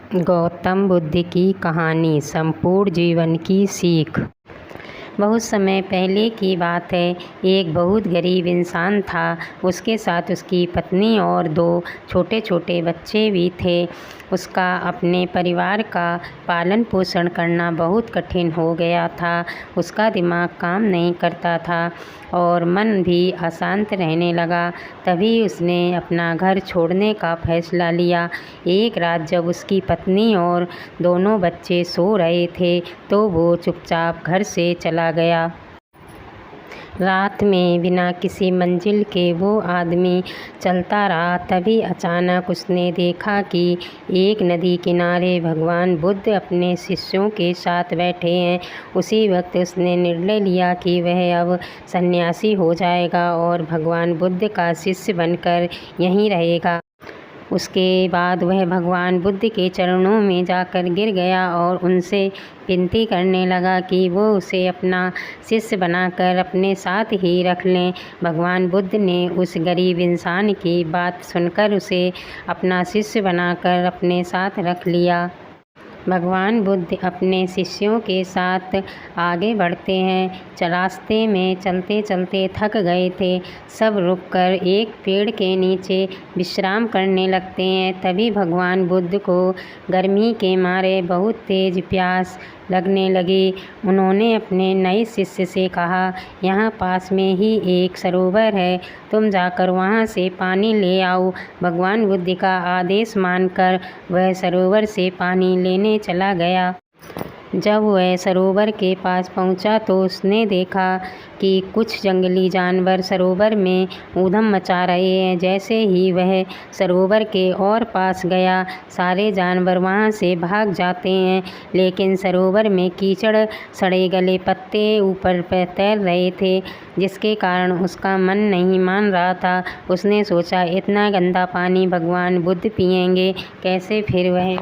गौतम बुद्ध की कहानी संपूर्ण जीवन की सीख। बहुत समय पहले की बात है। एक बहुत गरीब इंसान था। उसके साथ उसकी पत्नी और 2 छोटे छोटे बच्चे भी थे। उसका अपने परिवार का पालन पोषण करना बहुत कठिन हो गया था। उसका दिमाग काम नहीं करता था और मन भी अशांत रहने लगा। तभी उसने अपना घर छोड़ने का फैसला लिया। एक रात जब उसकी पत्नी और दोनों बच्चे सो रहे थे तो वो चुपचाप घर से चला गया। रात में बिना किसी मंजिल के वो आदमी चलता रहा। तभी अचानक उसने देखा कि एक नदी किनारे भगवान बुद्ध अपने शिष्यों के साथ बैठे हैं। उसी वक्त उसने निर्णय लिया कि वह अब सन्यासी हो जाएगा और भगवान बुद्ध का शिष्य बनकर यहीं रहेगा। उसके बाद वह भगवान बुद्ध के चरणों में जाकर गिर गया और उनसे विनती करने लगा कि वो उसे अपना शिष्य बनाकर अपने साथ ही रख लें। भगवान बुद्ध ने उस गरीब इंसान की बात सुनकर उसे अपना शिष्य बनाकर अपने साथ रख लिया। भगवान बुद्ध अपने शिष्यों के साथ आगे बढ़ते हैं। रास्ते में चलते चलते थक गए थे। सब रुककर एक पेड़ के नीचे विश्राम करने लगते हैं। तभी भगवान बुद्ध को गर्मी के मारे बहुत तेज प्यास लगने लगी। उन्होंने अपने नए शिष्य से कहा, यहाँ पास में ही एक सरोवर है, तुम जाकर वहाँ से पानी ले आओ। भगवान बुद्ध का आदेश मानकर वह सरोवर से पानी लेने चला गया। जब वह सरोवर के पास पहुंचा तो उसने देखा कि कुछ जंगली जानवर सरोवर में ऊधम मचा रहे हैं। जैसे ही वह सरोवर के और पास गया, सारे जानवर वहां से भाग जाते हैं, लेकिन सरोवर में कीचड़, सड़े गले पत्ते ऊपर तैर रहे थे, जिसके कारण उसका मन नहीं मान रहा था। उसने सोचा, इतना गंदा पानी भगवान बुद्ध पिएंगे कैसे? फिर वह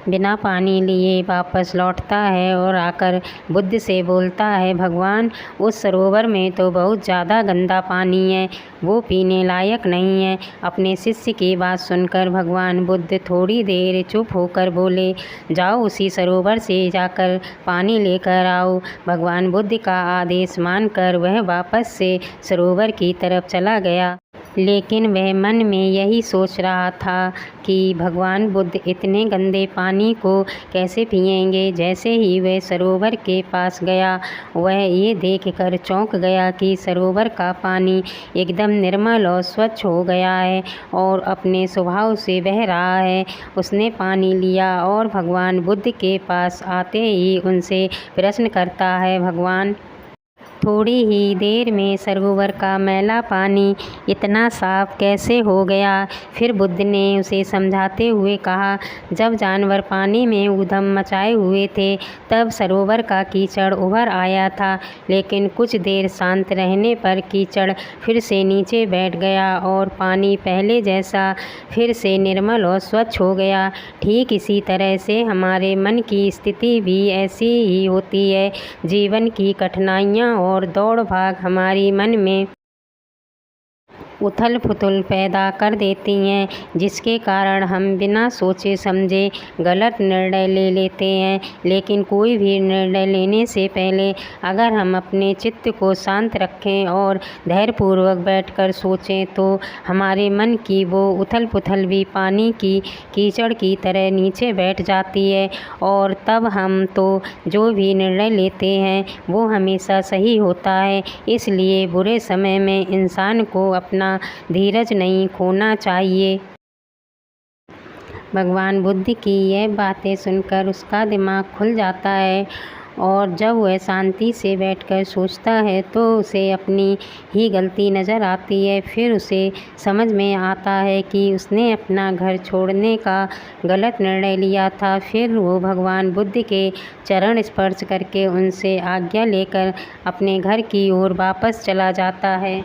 बिना पानी लिए वापस लौटता है और आकर बुद्ध से बोलता है, भगवान, उस सरोवर में तो बहुत ज़्यादा गंदा पानी है, वो पीने लायक नहीं है। अपने शिष्य की बात सुनकर भगवान बुद्ध थोड़ी देर चुप होकर बोले, जाओ उसी सरोवर से जाकर पानी लेकर आओ। भगवान बुद्ध का आदेश मानकर वह वापस से सरोवर की तरफ चला गया। लेकिन वह मन में यही सोच रहा था कि भगवान बुद्ध इतने गंदे पानी को कैसे पिएंगे। जैसे ही वह सरोवर के पास गया, वह ये देखकर चौंक गया कि सरोवर का पानी एकदम निर्मल और स्वच्छ हो गया है और अपने स्वभाव से बह रहा है। उसने पानी लिया और भगवान बुद्ध के पास आते ही उनसे प्रश्न करता है, भगवान, थोड़ी ही देर में सरोवर का मैला पानी इतना साफ कैसे हो गया? फिर बुद्ध ने उसे समझाते हुए कहा, जब जानवर पानी में ऊधम मचाए हुए थे तब सरोवर का कीचड़ उभर आया था, लेकिन कुछ देर शांत रहने पर कीचड़ फिर से नीचे बैठ गया और पानी पहले जैसा फिर से निर्मल और स्वच्छ हो गया। ठीक इसी तरह से हमारे मन की स्थिति भी ऐसी ही होती है। जीवन की कठिनाइयाँ और दौड़ भाग हमारी मन में उथल पुथल पैदा कर देती हैं, जिसके कारण हम बिना सोचे समझे गलत निर्णय ले लेते हैं। लेकिन कोई भी निर्णय लेने से पहले अगर हम अपने चित्त को शांत रखें और धैर्यपूर्वक बैठकर सोचें तो हमारे मन की वो उथल पुथल भी पानी की कीचड़ की तरह नीचे बैठ जाती है और तब हम तो जो भी निर्णय लेते हैं वो हमेशा सही होता है। इसलिए बुरे समय में इंसान को अपना धीरज नहीं खोना चाहिए। भगवान बुद्ध की यह बातें सुनकर उसका दिमाग खुल जाता है और जब वह शांति से बैठकर सोचता है तो उसे अपनी ही गलती नज़र आती है। फिर उसे समझ में आता है कि उसने अपना घर छोड़ने का गलत निर्णय लिया था। फिर वो भगवान बुद्ध के चरण स्पर्श करके उनसे आज्ञा लेकर अपने घर की ओर वापस चला जाता है।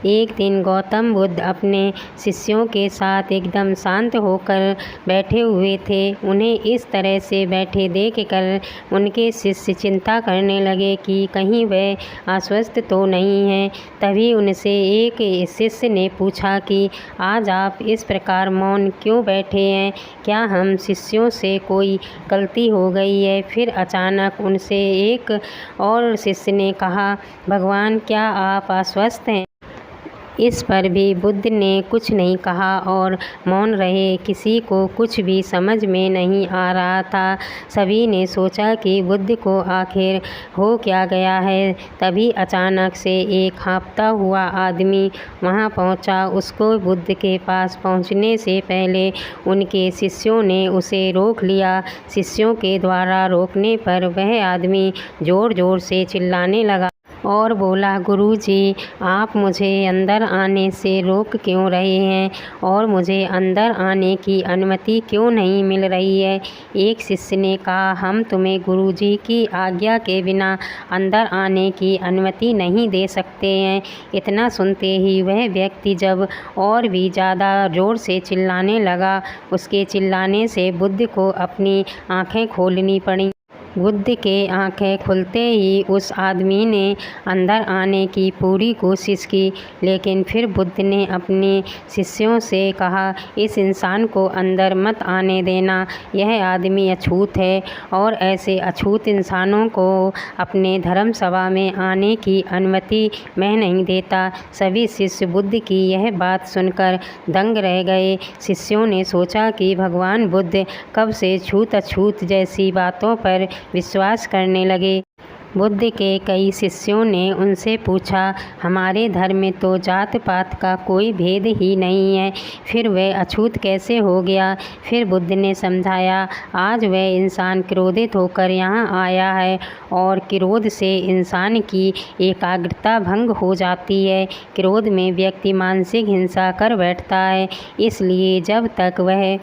एक दिन गौतम बुद्ध अपने शिष्यों के साथ एकदम शांत होकर बैठे हुए थे। उन्हें इस तरह से बैठे देखकर उनके शिष्य चिंता करने लगे कि कहीं वह अस्वस्थ तो नहीं है। तभी उनसे एक शिष्य ने पूछा कि आज आप इस प्रकार मौन क्यों बैठे हैं? क्या हम शिष्यों से कोई गलती हो गई है? फिर अचानक उनसे एक और शिष्य ने कहा, भगवान क्या आप अस्वस्थ हैं? इस पर भी बुद्ध ने कुछ नहीं कहा और मौन रहे। किसी को कुछ भी समझ में नहीं आ रहा था। सभी ने सोचा कि बुद्ध को आखिर हो क्या गया है। तभी अचानक से एक हाँफता हुआ आदमी वहाँ पहुँचा। उसको बुद्ध के पास पहुँचने से पहले उनके शिष्यों ने उसे रोक लिया। शिष्यों के द्वारा रोकने पर वह आदमी ज़ोर ज़ोर से चिल्लाने लगा और बोला, गुरुजी, आप मुझे अंदर आने से रोक क्यों रहे हैं और मुझे अंदर आने की अनुमति क्यों नहीं मिल रही है? एक शिष्य ने कहा, हम तुम्हें गुरुजी की आज्ञा के बिना अंदर आने की अनुमति नहीं दे सकते हैं। इतना सुनते ही वह व्यक्ति जब और भी ज़्यादा ज़ोर से चिल्लाने लगा। उसके चिल्लाने से बुद्ध को अपनी आँखें खोलनी पड़ी। बुद्ध के आंखें खुलते ही उस आदमी ने अंदर आने की पूरी कोशिश की, लेकिन फिर बुद्ध ने अपने शिष्यों से कहा, इस इंसान को अंदर मत आने देना। यह आदमी अछूत है और ऐसे अछूत इंसानों को अपने धर्म सभा में आने की अनुमति मैं नहीं देता। सभी शिष्य बुद्ध की यह बात सुनकर दंग रह गए। शिष्यों ने सोचा कि भगवान बुद्ध कब से छूत अछूत जैसी बातों पर विश्वास करने लगे। बुद्ध के कई शिष्यों ने उनसे पूछा, हमारे धर्म में तो जात पात का कोई भेद ही नहीं है, फिर वह अछूत कैसे हो गया? फिर बुद्ध ने समझाया, आज वह इंसान क्रोधित होकर यहाँ आया है और क्रोध से इंसान की एकाग्रता भंग हो जाती है। क्रोध में व्यक्ति मानसिक हिंसा कर बैठता है, इसलिए जब तक वह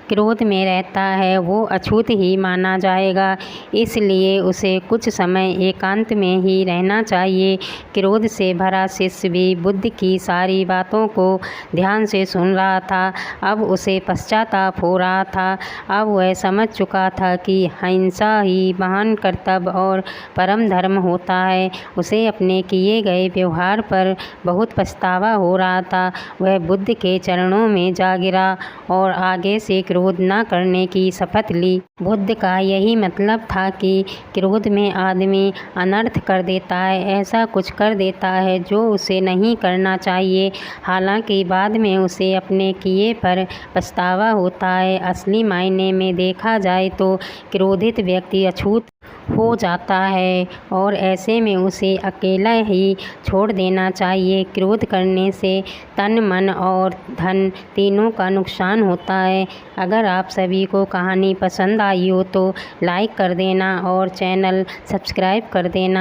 क्रोध में रहता है वो अछूत ही माना जाएगा। इसलिए उसे कुछ समय एकांत में ही रहना चाहिए। क्रोध से भरा शिष्य भी बुद्ध की सारी बातों को ध्यान से सुन रहा था। अब उसे पश्चाताप हो रहा था। अब वह समझ चुका था कि हिंसा ही महान कर्तव्य और परम धर्म होता है। उसे अपने किए गए व्यवहार पर बहुत पछतावा हो रहा था। वह बुद्ध के चरणों में जा गिरा और आगे से क्रोध न करने की शपथ ली। बुद्ध का यही मतलब था कि क्रोध में आदमी अनर्थ कर देता है, ऐसा कुछ कर देता है जो उसे नहीं करना चाहिए। हालांकि बाद में उसे अपने किए पर पछतावा होता है। असली मायने में देखा जाए तो क्रोधित व्यक्ति अछूत हो जाता है और ऐसे में उसे अकेला ही छोड़ देना चाहिए। क्रोध करने से तन, मन और धन तीनों का नुकसान होता है। अगर आप सभी को कहानी पसंद आई हो तो लाइक कर देना और चैनल सब्सक्राइब कर देना।